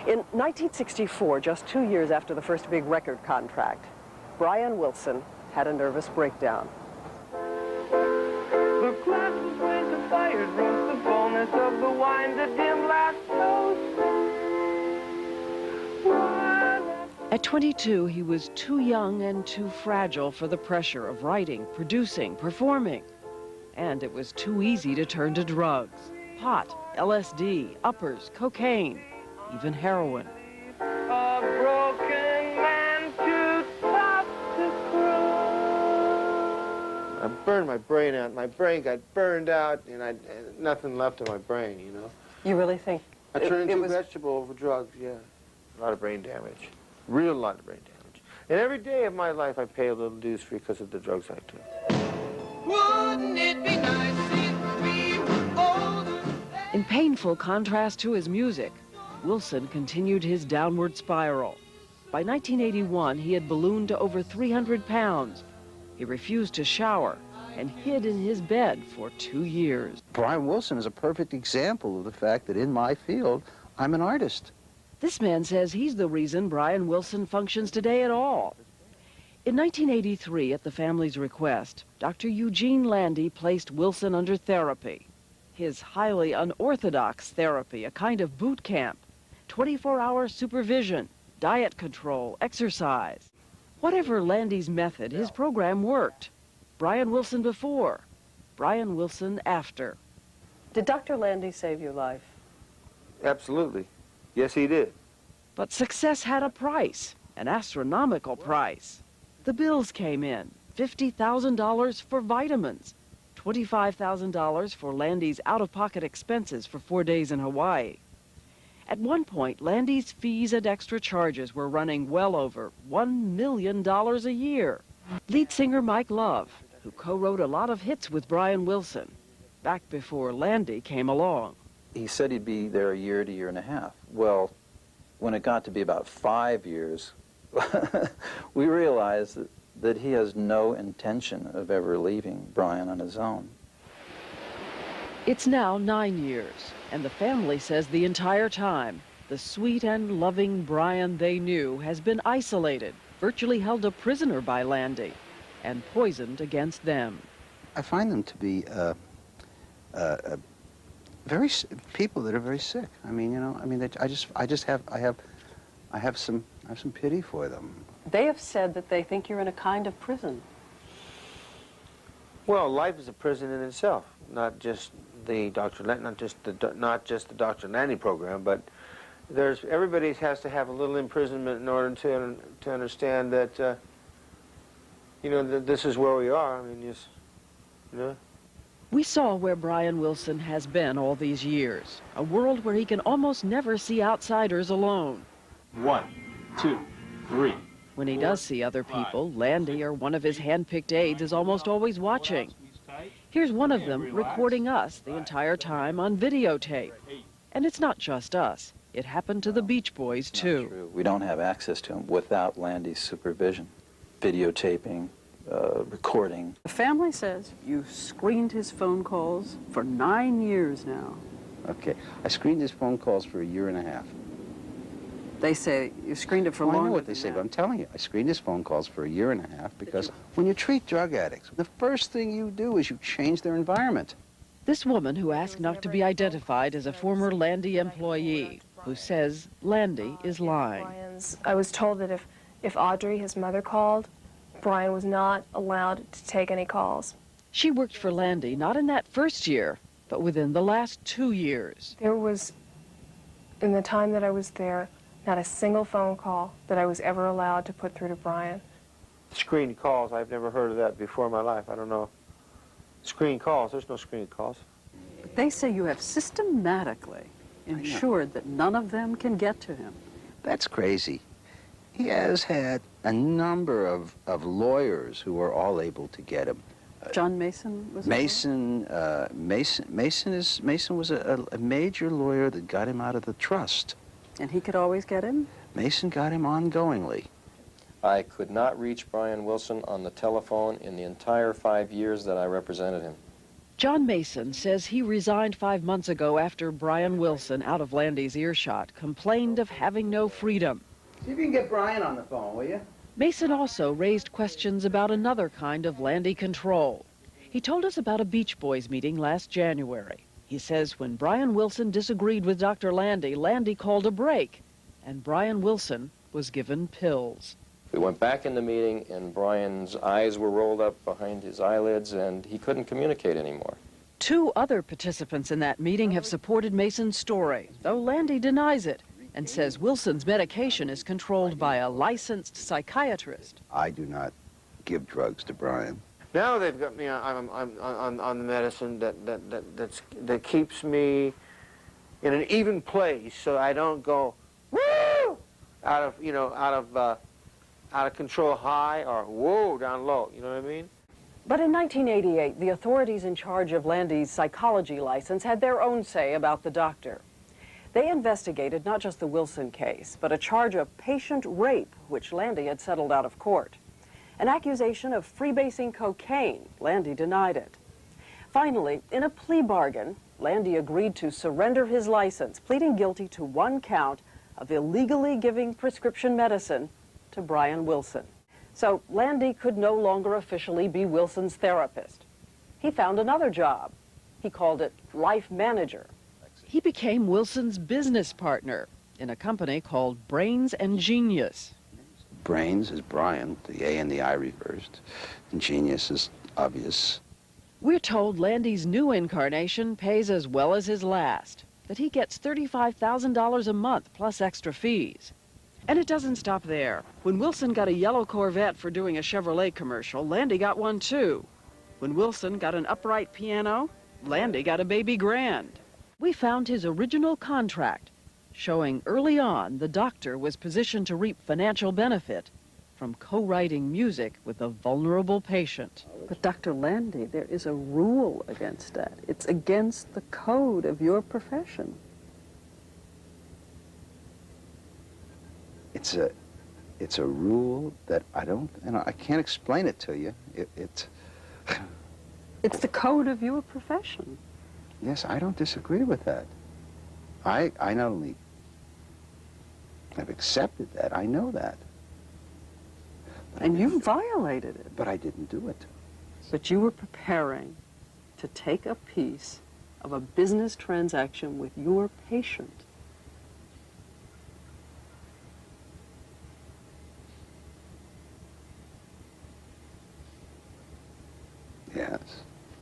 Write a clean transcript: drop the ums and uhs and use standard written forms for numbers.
In 1964, just 2 years after the first big record contract, Brian Wilson had a nervous breakdown. The glasses raise the fire, drunk the fullness of the wine, the dim last toast. At 22, he was too young and too fragile for the pressure of writing, producing, performing. And it was too easy to turn to drugs. Pot, LSD, uppers, cocaine, even heroin. A broken man too tough to cry. I burned my brain out. My brain got burned out, and nothing left of my brain, you know. You really think I turned into a vegetable over drugs, yeah. A lot of brain damage. Real lot of brain damage. And every day of my life, I pay a little dues because of the drugs I took. Wouldn't it be nice if we were older? In painful contrast to his music, Wilson continued his downward spiral. By 1981, he had ballooned to over 300 pounds. He refused to shower and hid in his bed for 2 years. Brian Wilson is a perfect example of the fact that in my field, I'm an artist. This man says he's the reason Brian Wilson functions today at all. In 1983, at the family's request, Dr. Eugene Landy placed Wilson under therapy. His highly unorthodox therapy, a kind of boot camp, 24-hour supervision, diet control, exercise. Whatever Landy's method, his program worked. Brian Wilson before, Brian Wilson after. Did Dr. Landy save your life? Absolutely. Yes, he did. But success had a price, an astronomical price. The bills came in, $50,000 for vitamins, $25,000 for Landy's out-of-pocket expenses for 4 days in Hawaii. At one point, Landy's fees and extra charges were running well over $1 million a year. Lead singer Mike Love, who co-wrote a lot of hits with Brian Wilson, back before Landy came along. He said he'd be there a year to year and a half. Well, when it got to be about 5 years, we realized that he has no intention of ever leaving Brian on his own. It's now 9 years, and the family says the entire time, the sweet and loving Brian they knew has been isolated, virtually held a prisoner by Landy, and poisoned against them. I find them to be people that are very sick. I mean, you know, I mean, I have some pity for them. They have said that they think you're in a kind of prison. Well, life is a prison in itself, not just the Dr. the Dr. Landy program, but everybody has to have a little imprisonment in order to understand that you know, that this is where we are. I mean, just, you know. We saw where Brian Wilson has been all these years, a world where he can almost never see outsiders alone. 1, 2, 3. When he does see other people, Landy or one of his hand-picked aides is almost always watching. Here's one of them recording us the entire time on videotape. And it's not just us. It happened to the Beach Boys, too. True. We don't have access to him without Landy's supervision, videotaping, recording. The family says you screened his phone calls for 9 years now. Okay, I screened his phone calls for a year and a half. They say you screened it for longer. I know what they say, but I'm telling you, I screened his phone calls for a year and a half because when you treat drug addicts, the first thing you do is you change their environment. This woman who asked not to be identified is a former Landy employee who says Landy is lying. I was told that if Audrey, his mother, called, Brian was not allowed to take any calls. She worked for Landy not in that first year, but within the last 2 years. There was, in the time that I was there, not a single phone call that I was ever allowed to put through to Brian. Screened calls, I've never heard of that before in my life. I don't know. Screened calls, there's no screened calls. But they say you have systematically ensured that none of them can get to him. That's crazy. He has had a number of lawyers who are all able to get him. John Mason was Mason was a major lawyer that got him out of the trust. And he could always get him? Mason got him ongoingly. I could not reach Brian Wilson on the telephone in the entire 5 years that I represented him. John Mason says he resigned 5 months ago after Brian Wilson, out of Landy's earshot, complained of having no freedom. See if you can get Brian on the phone, will you? Mason also raised questions about another kind of Landy control. He told us about a Beach Boys meeting last January. He says when Brian Wilson disagreed with Dr. Landy, Landy called a break, and Brian Wilson was given pills. We went back in the meeting, and Brian's eyes were rolled up behind his eyelids, and he couldn't communicate anymore. 2 other participants in that meeting have supported Mason's story, though Landy denies it and says Wilson's medication is controlled by a licensed psychiatrist. I do not give drugs to Brian. Now they've got me on the medicine that keeps me in an even place, so I don't go woo out of control high or whoa down low. You know what I mean? But in 1988, the authorities in charge of Landy's psychology license had their own say about the doctor. They investigated not just the Wilson case, but a charge of patient rape, which Landy had settled out of court. An accusation of freebasing cocaine. Landy denied it. Finally, in a plea bargain, Landy agreed to surrender his license, pleading guilty to 1 count of illegally giving prescription medicine to Brian Wilson. So Landy could no longer officially be Wilson's therapist. He found another job. He called it life manager. He became Wilson's business partner in a company called Brains and Genius. Brains is Brian, the A and the I reversed, and genius is obvious. We're told Landy's new incarnation pays as well as his last, that he gets $35,000 a month plus extra fees. And it doesn't stop there. When Wilson got a yellow Corvette for doing a Chevrolet commercial, Landy got one too. When Wilson got an upright piano, Landy got a baby grand. We found his original contract, showing early on the doctor was positioned to reap financial benefit from co-writing music with a vulnerable patient. But Dr. Landy, there is a rule against that. It's against the code of your profession. It's a rule that I can't explain it to you. It's the code of your profession. Yes, I don't disagree with that. I not only have accepted that, I know that. And you violated it. But I didn't do it. But you were preparing to take a piece of a business transaction with your patient